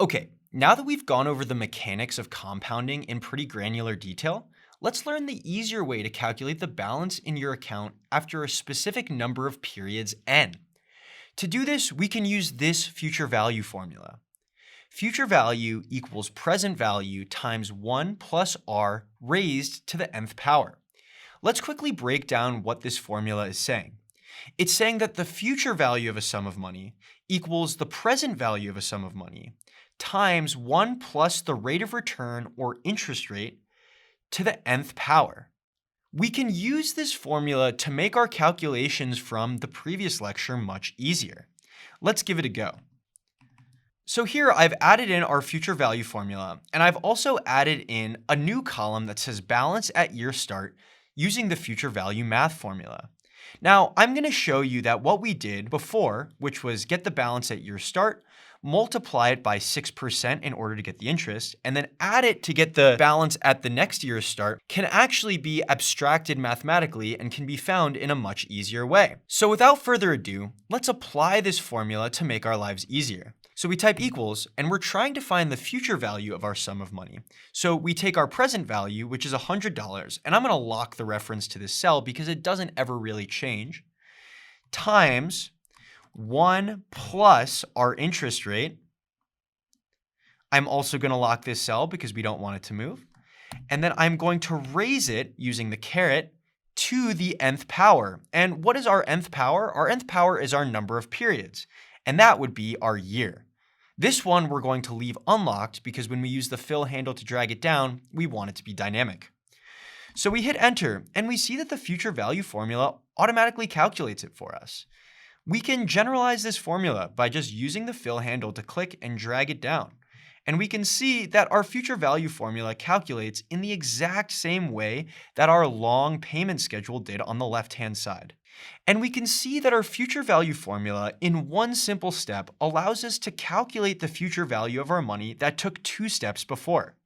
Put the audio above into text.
Okay, now that we've gone over the mechanics of compounding in pretty granular detail, let's learn the easier way to calculate the balance in your account after a specific number of periods n. To do this, we can use this future value formula. Future value equals present value times 1 plus r raised to the nth power. Let's quickly break down what this formula is saying. It's saying that the future value of a sum of money equals the present value of a sum of money times 1 plus the rate of return or interest rate to the nth power. We can use this formula to make our calculations from the previous lecture much easier. Let's give it a go. So here I've added in our future value formula, and I've also added in a new column that says balance at year start using the future value math formula. Now, I'm going to show you that what we did before, which was get the balance at year start, multiply it by 6% in order to get the interest, and then add it to get the balance at the next year's start, can actually be abstracted mathematically and can be found in a much easier way. So without further ado, let's apply this formula to make our lives easier. So we type equals, and we're trying to find the future value of our sum of money. So we take our present value, which is $100, and I'm going to lock the reference to this cell because it doesn't ever really change, times 1 plus our interest rate. I'm also going to lock this cell because we don't want it to move. And then I'm going to raise it using the caret to the nth power. And what is our nth power? Our nth power is our number of periods, and that would be our year. This one we're going to leave unlocked because when we use the fill handle to drag it down, we want it to be dynamic. So we hit enter, and we see that the future value formula automatically calculates it for us. We can generalize this formula by just using the fill handle to click and drag it down. And we can see that our future value formula calculates in the exact same way that our long payment schedule did on the left-hand side. And we can see that our future value formula in one simple step allows us to calculate the future value of our money that took 2 steps before.